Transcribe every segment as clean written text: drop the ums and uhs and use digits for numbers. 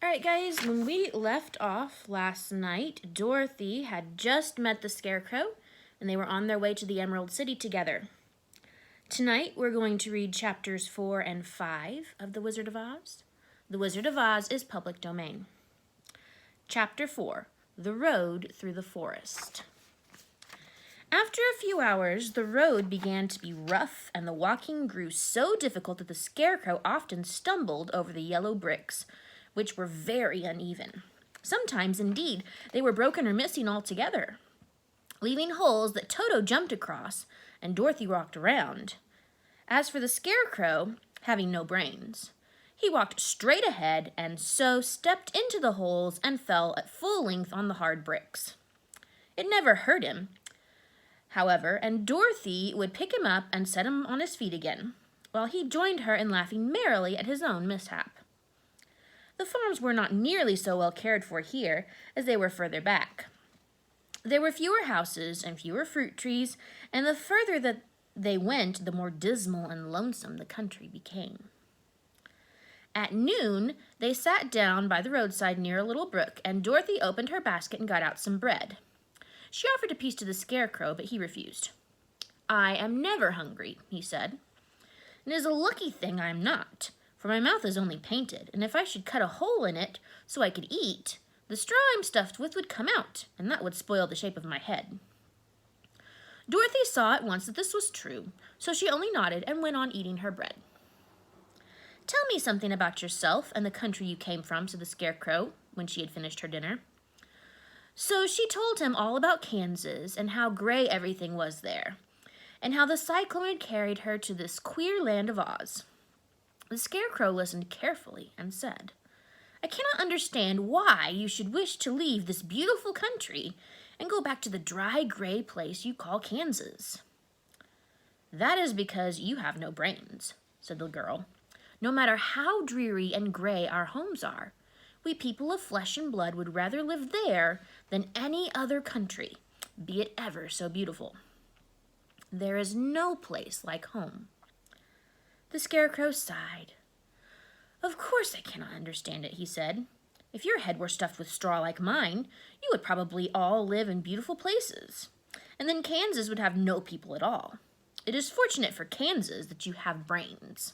Alright guys, when we left off last night, Dorothy had just met the Scarecrow and they were on their way to the Emerald City together. Tonight we're going to read chapters 4 and 5 of The Wizard of Oz. The Wizard of Oz is public domain. Chapter 4, The Road Through the Forest. After a few hours, the road began to be rough and the walking grew so difficult that the Scarecrow often stumbled over the yellow bricks, which were very uneven. Sometimes, indeed, they were broken or missing altogether, leaving holes that Toto jumped across and Dorothy walked around. As for the Scarecrow, having no brains, he walked straight ahead and so stepped into the holes and fell at full length on the hard bricks. It never hurt him, however, and Dorothy would pick him up and set him on his feet again, while he joined her in laughing merrily at his own mishap. The farms were not nearly so well cared for here as they were further back. There were fewer houses and fewer fruit trees, and the further that they went, the more dismal and lonesome the country became. At noon, they sat down by the roadside near a little brook, and Dorothy opened her basket and got out some bread. She offered a piece to the Scarecrow, but he refused. "I am never hungry," he said. "It is a lucky thing I am not, for my mouth is only painted, and if I should cut a hole in it so I could eat, the straw I'm stuffed with would come out, and that would spoil the shape of my head." Dorothy saw at once that this was true, so she only nodded and went on eating her bread. "Tell me something about yourself and the country you came from," said the Scarecrow when she had finished her dinner. So she told him all about Kansas and how gray everything was there, and how the cyclone had carried her to this queer land of Oz. The Scarecrow listened carefully and said, "I cannot understand why you should wish to leave this beautiful country and go back to the dry, gray place you call Kansas." "That is because you have no brains," said the girl. "No matter how dreary and gray our homes are, we people of flesh and blood would rather live there than any other country, be it ever so beautiful. There is no place like home." The Scarecrow sighed. "Of course I cannot understand it," he said. "If your head were stuffed with straw like mine, you would probably all live in beautiful places, and then Kansas would have no people at all. It is fortunate for Kansas that you have brains."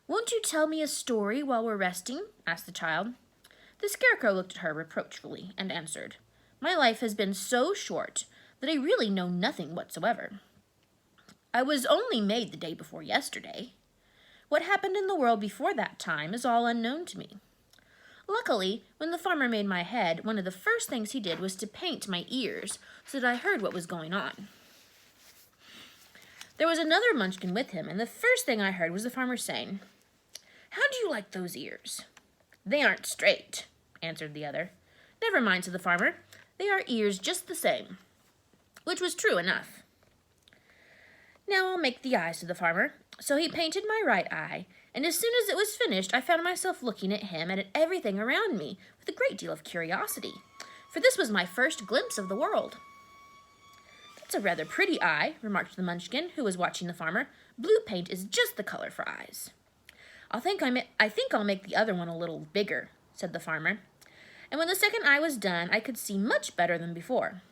"Won't you tell me a story while we're resting?" asked the child. The Scarecrow looked at her reproachfully and answered, "My life has been so short that I really know nothing whatsoever. I was only made the day before yesterday. What happened in the world before that time is all unknown to me. Luckily, when the farmer made my head, one of the first things he did was to paint my ears so that I heard what was going on. There was another munchkin with him, and the first thing I heard was the farmer saying, 'How do you like those ears?' 'They aren't straight,' answered the other. 'Never mind,' said the farmer. 'They are ears just the same,' which was true enough. 'Now I'll make the eyes,' said the farmer. So he painted my right eye, and as soon as it was finished, I found myself looking at him and at everything around me with a great deal of curiosity, for this was my first glimpse of the world." "That's a rather pretty eye," remarked the munchkin, who was watching the farmer. "Blue paint is just the color for eyes." I think I'll make the other one a little bigger," said the farmer. And when the second eye was done, I could see much better than before.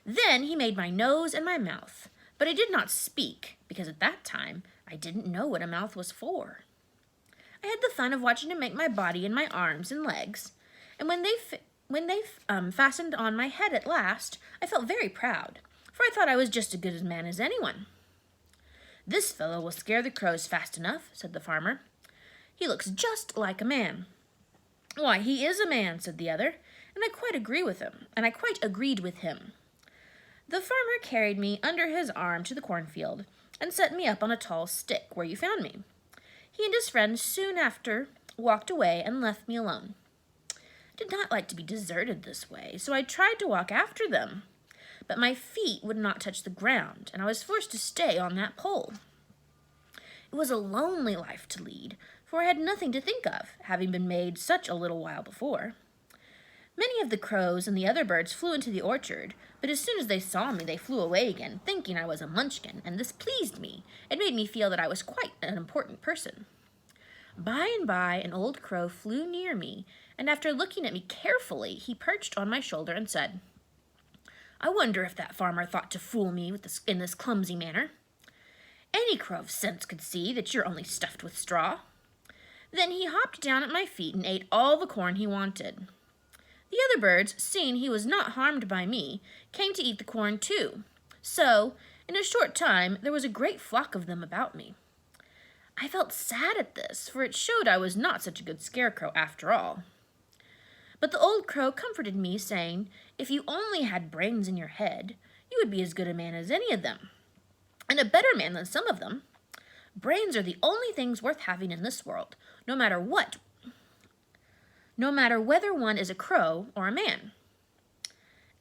Then he made my nose and my mouth, but I did not speak, because at that time I didn't know what a mouth was for. I had the fun of watching him make my body and my arms and legs, and when they fastened on my head at last, I felt very proud, for I thought I was just as good a man as anyone. "This fellow will scare the crows fast enough," said the farmer. "He looks just like a man." "Why, he is a man," said the other, and I quite agreed with him. The farmer carried me under his arm to the cornfield and set me up on a tall stick where you found me. He and his friend soon after walked away and left me alone. I did not like to be deserted this way, so I tried to walk after them, but my feet would not touch the ground, and I was forced to stay on that pole. It was a lonely life to lead, for I had nothing to think of, having been made such a little while before. Many of the crows and the other birds flew into the orchard, but as soon as they saw me, they flew away again, thinking I was a munchkin, and this pleased me. It made me feel that I was quite an important person. By and by, an old crow flew near me, and after looking at me carefully, he perched on my shoulder and said, "I wonder if that farmer thought to fool me in this clumsy manner. Any crow of sense could see that you're only stuffed with straw." Then he hopped down at my feet and ate all the corn he wanted. The other birds, seeing he was not harmed by me, came to eat the corn too. So, in a short time, there was a great flock of them about me. I felt sad at this, for it showed I was not such a good scarecrow after all. But the old crow comforted me, saying, "If you only had brains in your head, you would be as good a man as any of them, and a better man than some of them. Brains are the only things worth having in this world, no matter whether one is a crow or a man."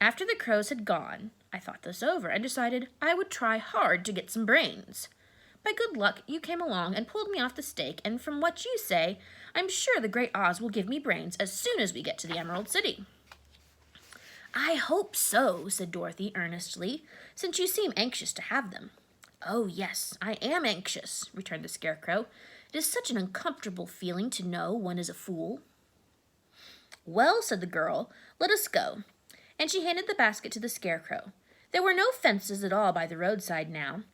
After the crows had gone, I thought this over and decided I would try hard to get some brains. By good luck, you came along and pulled me off the stake, and from what you say, I'm sure the great Oz will give me brains as soon as we get to the Emerald City. "I hope so," said Dorothy earnestly, "since you seem anxious to have them." "Oh, yes, I am anxious," returned the Scarecrow. "It is such an uncomfortable feeling to know one is a fool." "Well," said the girl, "let us go." And she handed the basket to the Scarecrow. There were no fences at all by the roadside now,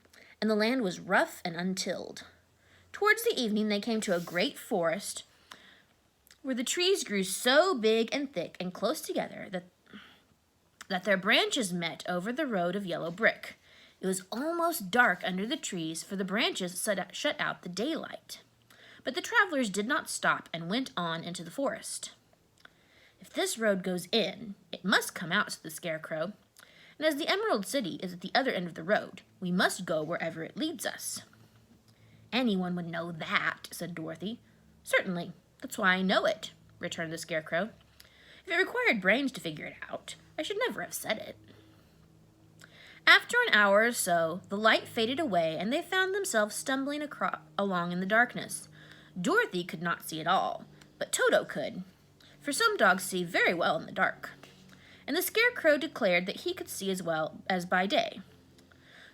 and the land was rough and untilled. Towards the evening they came to a great forest where the trees grew so big and thick and close together that their branches met over the road of yellow brick. It was almost dark under the trees, for the branches shut out the daylight. But the travelers did not stop and went on into the forest. "If this road goes in, it must come out," said the Scarecrow. "And as the Emerald City is at the other end of the road, we must go wherever it leads us." "Anyone would know that," said Dorothy. "Certainly, that's why I know it," returned the Scarecrow. "If it required brains to figure it out, I should never have said it." After an hour or so, the light faded away and they found themselves stumbling along in the darkness. Dorothy could not see at all, but Toto could, for some dogs see very well in the dark. And the Scarecrow declared that he could see as well as by day.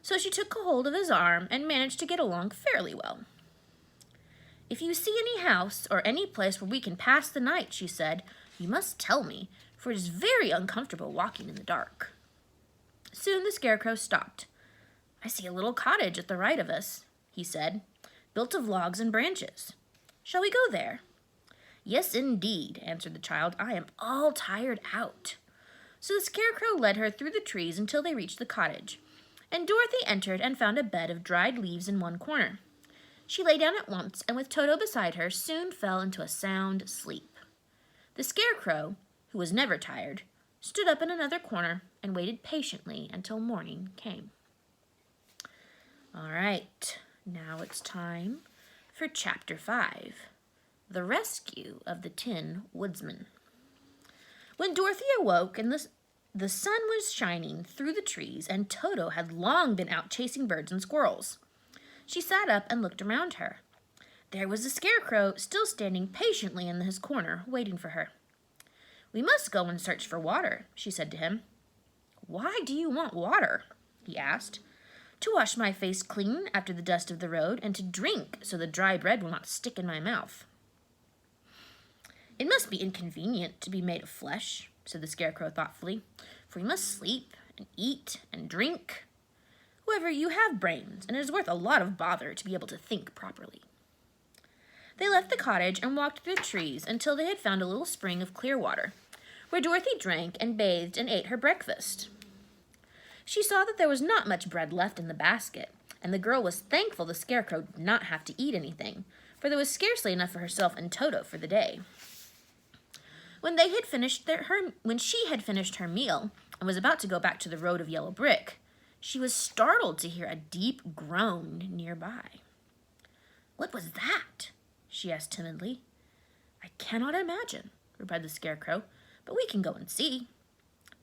So she took a hold of his arm and managed to get along fairly well. "If you see any house or any place where we can pass the night," she said, "you must tell me, for it is very uncomfortable walking in the dark." Soon the Scarecrow stopped. "I see a little cottage at the right of us," he said, "built of logs and branches. Shall we go there?" "Yes, indeed," answered the child. "I am all tired out." So the Scarecrow led her through the trees until they reached the cottage, and Dorothy entered and found a bed of dried leaves in one corner. She lay down at once, and with Toto beside her, soon fell into a sound sleep. The Scarecrow, who was never tired, stood up in another corner and waited patiently until morning came. All right, now it's time for Chapter 5, The Rescue of the Tin Woodsman. When Dorothy awoke and the sun was shining through the trees and Toto had long been out chasing birds and squirrels, she sat up and looked around her. There was the Scarecrow still standing patiently in his corner, waiting for her. "We must go and search for water," she said to him. "Why do you want water?" he asked. "To wash my face clean after the dust of the road, and to drink so the dry bread will not stick in my mouth." "It must be inconvenient to be made of flesh," said the Scarecrow thoughtfully, "for we must sleep and eat and drink. However, you have brains, and it is worth a lot of bother to be able to think properly." They left the cottage and walked through the trees until they had found a little spring of clear water, where Dorothy drank and bathed and ate her breakfast. She saw that there was not much bread left in the basket, and the girl was thankful the Scarecrow did not have to eat anything, for there was scarcely enough for herself and Toto for the day. When she had finished her meal and was about to go back to the road of yellow brick, she was startled to hear a deep groan nearby. "What was that?" she asked timidly. "I cannot imagine," replied the Scarecrow, "but we can go and see."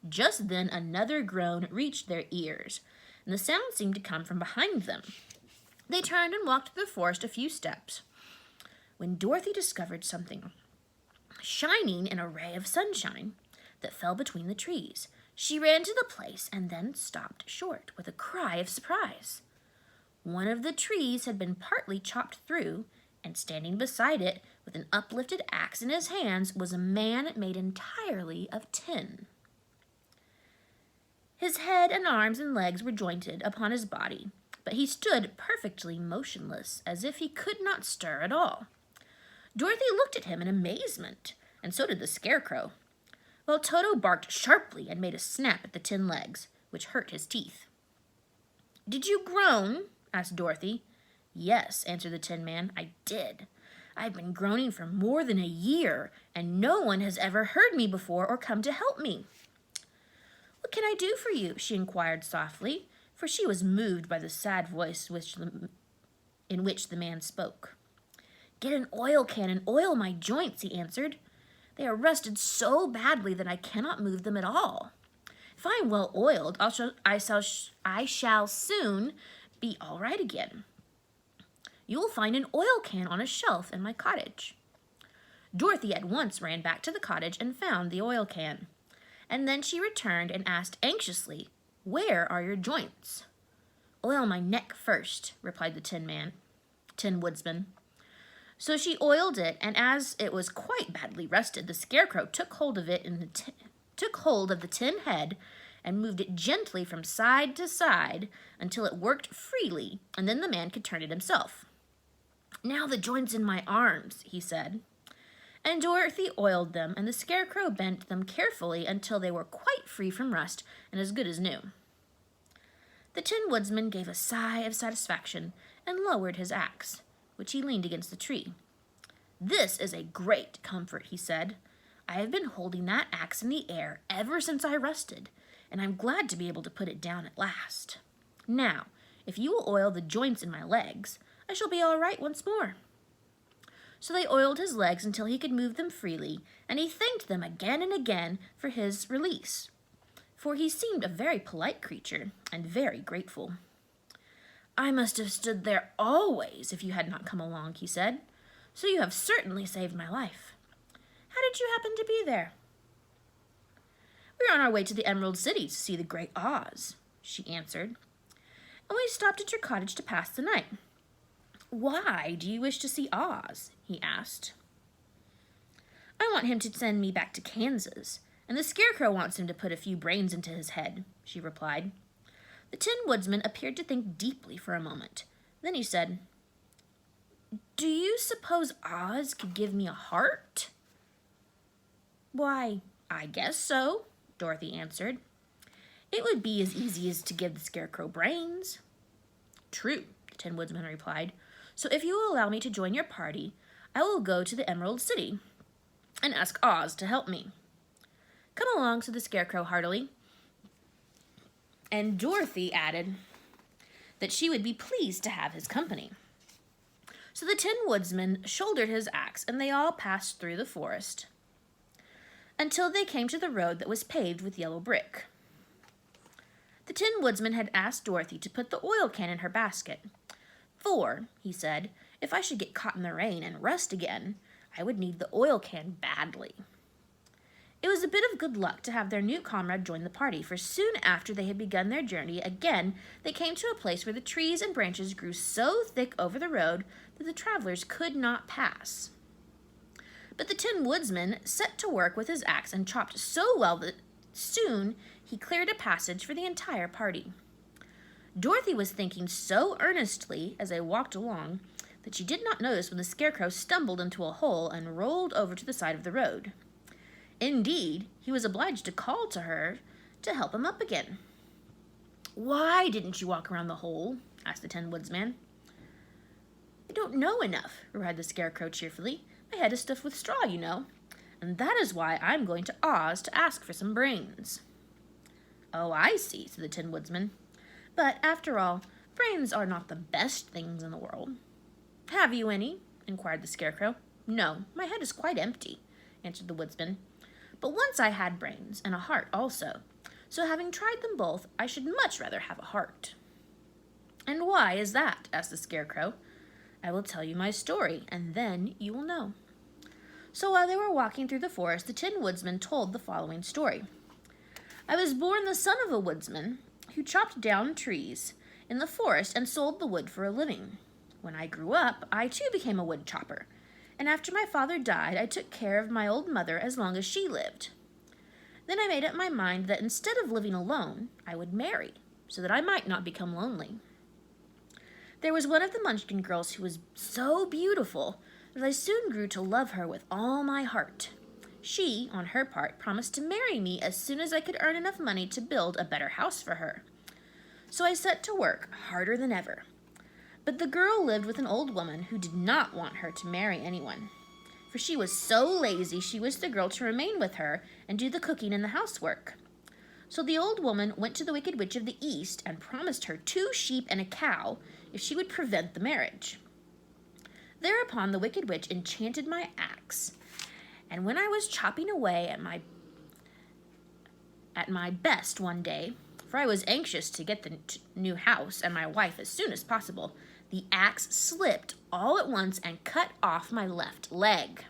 Just then another groan reached their ears, and the sound seemed to come from behind them. They turned and walked through the forest a few steps, when Dorothy discovered something shining in a ray of sunshine that fell between the trees. She ran to the place and then stopped short with a cry of surprise. One of the trees had been partly chopped through, and standing beside it with an uplifted axe in his hands was a man made entirely of tin. His head and arms and legs were jointed upon his body, but he stood perfectly motionless, as if he could not stir at all. Dorothy looked at him in amazement, and so did the Scarecrow, while Toto barked sharply and made a snap at the tin legs, which hurt his teeth. "Did you groan?" asked Dorothy. "Yes," answered the Tin Man, "I did. I've been groaning for more than a year, and no one has ever heard me before or come to help me." "What can I do for you?" she inquired softly, for she was moved by the sad voice in which the man spoke. "Get an oil can and oil my joints," he answered. "They are rusted so badly that I cannot move them at all. If I am well oiled, I shall soon be all right again. You will find an oil can on a shelf in my cottage." Dorothy at once ran back to the cottage and found the oil can. And then she returned and asked anxiously, "Where are your joints?" "Oil my neck first," replied the Tin Woodsman. So she oiled it, and as it was quite badly rusted, the Scarecrow took hold of the tin head and moved it gently from side to side until it worked freely, and then the man could turn it himself. "Now the joints in my arms," he said. And Dorothy oiled them, and the Scarecrow bent them carefully until they were quite free from rust and as good as new. The Tin Woodsman gave a sigh of satisfaction and lowered his axe, which he leaned against the tree. "This is a great comfort," he said. "I have been holding that axe in the air ever since I rusted, and I'm glad to be able to put it down at last. Now, if you will oil the joints in my legs, I shall be all right once more." So they oiled his legs until he could move them freely, and he thanked them again and again for his release, for he seemed a very polite creature and very grateful. "I must have stood there always if you had not come along," he said. "So you have certainly saved my life. How did you happen to be there?" "We were on our way to the Emerald City to see the Great Oz," she answered. "And we stopped at your cottage to pass the night." "Why do you wish to see Oz?" he asked. "I want him to send me back to Kansas, and the Scarecrow wants him to put a few brains into his head," she replied. The Tin Woodsman appeared to think deeply for a moment. Then he said, "Do you suppose Oz could give me a heart?" "Why, I guess so," Dorothy answered. "It would be as easy as to give the Scarecrow brains." "True," the Tin Woodsman replied. "So if you will allow me to join your party, I will go to the Emerald City and ask Oz to help me." "Come along," said the Scarecrow heartily. And Dorothy added that she would be pleased to have his company. So the Tin Woodsman shouldered his axe, and they all passed through the forest until they came to the road that was paved with yellow brick. The Tin Woodsman had asked Dorothy to put the oil can in her basket. "For," he said, "if I should get caught in the rain and rust again, I would need the oil can badly." It was a bit of good luck to have their new comrade join the party, for soon after they had begun their journey again, they came to a place where the trees and branches grew so thick over the road that the travelers could not pass. But the Tin Woodsman set to work with his axe and chopped so well that soon he cleared a passage for the entire party. Dorothy was thinking so earnestly as they walked along that she did not notice when the Scarecrow stumbled into a hole and rolled over to the side of the road. Indeed, he was obliged to call to her to help him up again. "Why didn't you walk around the hole?" asked the Tin Woodsman. "I don't know enough," replied the Scarecrow cheerfully. "My head is stuffed with straw, you know, and that is why I'm going to Oz to ask for some brains." "Oh, I see," said the Tin Woodsman. "But, after all, brains are not the best things in the world." "Have you any?" inquired the Scarecrow. "No, my head is quite empty," answered the Woodsman. "But once I had brains, and a heart also. So having tried them both, I should much rather have a heart." "And why is that?" asked the Scarecrow. "I will tell you my story, and then you will know." So while they were walking through the forest, the Tin Woodsman told the following story. "I was born the son of a woodsman who chopped down trees in the forest and sold the wood for a living. When I grew up, I too became a wood chopper, and after my father died, I took care of my old mother as long as she lived. Then I made up my mind that instead of living alone, I would marry, so that I might not become lonely. There was one of the Munchkin girls who was so beautiful that I soon grew to love her with all my heart. She, on her part, promised to marry me as soon as I could earn enough money to build a better house for her. So I set to work harder than ever. But the girl lived with an old woman who did not want her to marry anyone. For she was so lazy, she wished the girl to remain with her and do the cooking and the housework. So the old woman went to the Wicked Witch of the East and promised her 2 sheep and a cow if she would prevent the marriage. Thereupon the Wicked Witch enchanted my axe, and when I was chopping away at my best one day, for I was anxious to get the new house and my wife as soon as possible, the axe slipped all at once and cut off my left leg.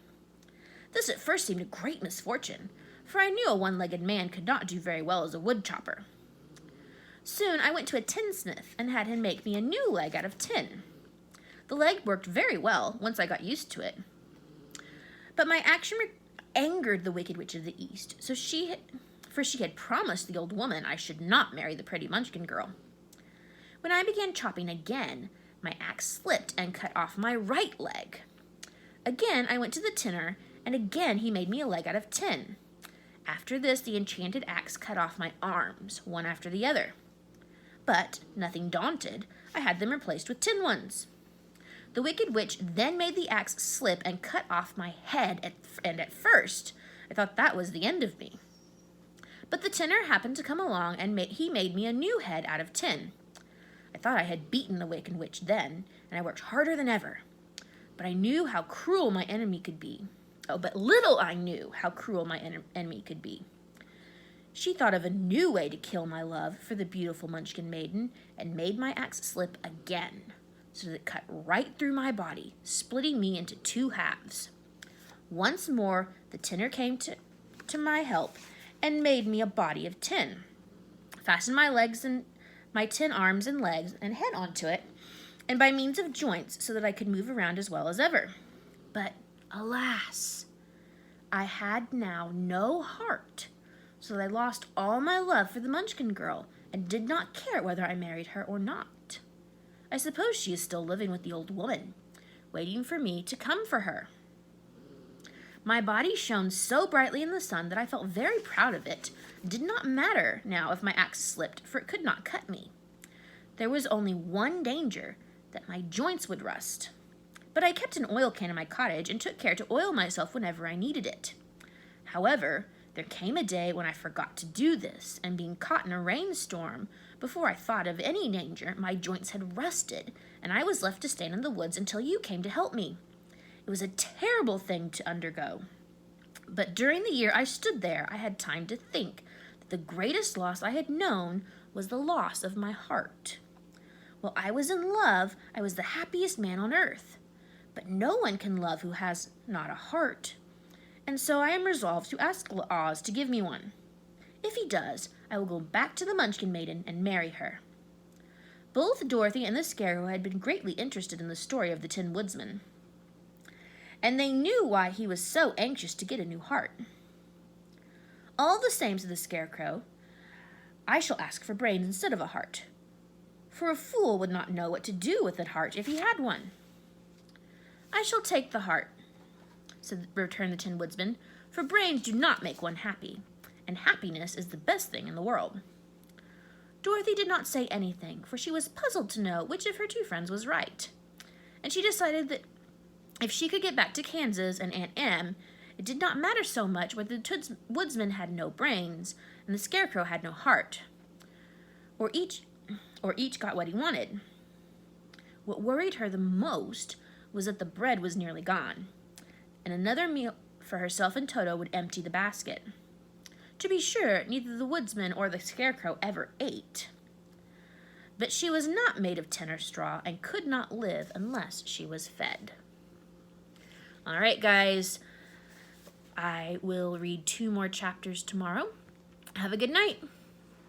This at first seemed a great misfortune, for I knew a one-legged man could not do very well as a wood chopper. Soon I went to a tinsmith and had him make me a new leg out of tin. The leg worked very well once I got used to it. But my action angered the Wicked Witch of the East, for she had promised the old woman I should not marry the pretty Munchkin girl. When I began chopping again, my axe slipped and cut off my right leg. Again I went to the tinner, and again he made me a leg out of tin. After this, the enchanted axe cut off my arms, one after the other. But, nothing daunted, I had them replaced with tin ones. The Wicked Witch then made the axe slip and cut off my head, and at first I thought that was the end of me. But the tinner happened to come along, and he made me a new head out of tin. I thought I had beaten the Wicked Witch then, and I worked harder than ever. But I knew how cruel my enemy could be. Oh, but little I knew how cruel my enemy could be. She thought of a new way to kill my love for the beautiful Munchkin maiden, and made my axe slip again, so that it cut right through my body, splitting me into 2 halves. Once more, the tinner came to my help, and made me a body of tin, fastened my legs and my tin arms and legs and head onto it, and by means of joints so that I could move around as well as ever. But alas, I had now no heart, so that I lost all my love for the Munchkin girl and did not care whether I married her or not. I suppose she is still living with the old woman, waiting for me to come for her. My body shone so brightly in the sun that I felt very proud of it. It did not matter now if my axe slipped, for it could not cut me. There was only one danger, that my joints would rust. But I kept an oil can in my cottage and took care to oil myself whenever I needed it. However, there came a day when I forgot to do this, and being caught in a rainstorm, before I thought of any danger, my joints had rusted, and I was left to stand in the woods until you came to help me. It was a terrible thing to undergo. But during the year I stood there, I had time to think that the greatest loss I had known was the loss of my heart. While I was in love, I was the happiest man on earth. But no one can love who has not a heart. And so I am resolved to ask Oz to give me one. If he does, I will go back to the Munchkin maiden and marry her. Both Dorothy and the Scarecrow had been greatly interested in the story of the Tin Woodsman, and they knew why he was so anxious to get a new heart. All the same, said the Scarecrow, I shall ask for brains instead of a heart, for a fool would not know what to do with a heart if he had one. I shall take the heart, returned the Tin Woodsman, for brains do not make one happy, and happiness is the best thing in the world. Dorothy did not say anything, for she was puzzled to know which of her 2 friends was right, and she decided that if she could get back to Kansas and Aunt Em, it did not matter so much whether the Woodsman had no brains and the Scarecrow had no heart, or each got what he wanted. What worried her the most was that the bread was nearly gone, and another meal for herself and Toto would empty the basket. To be sure, neither the Woodsman or the Scarecrow ever ate. But she was not made of tin or straw and could not live unless she was fed. All right, guys, I will read 2 more chapters tomorrow. Have a good night.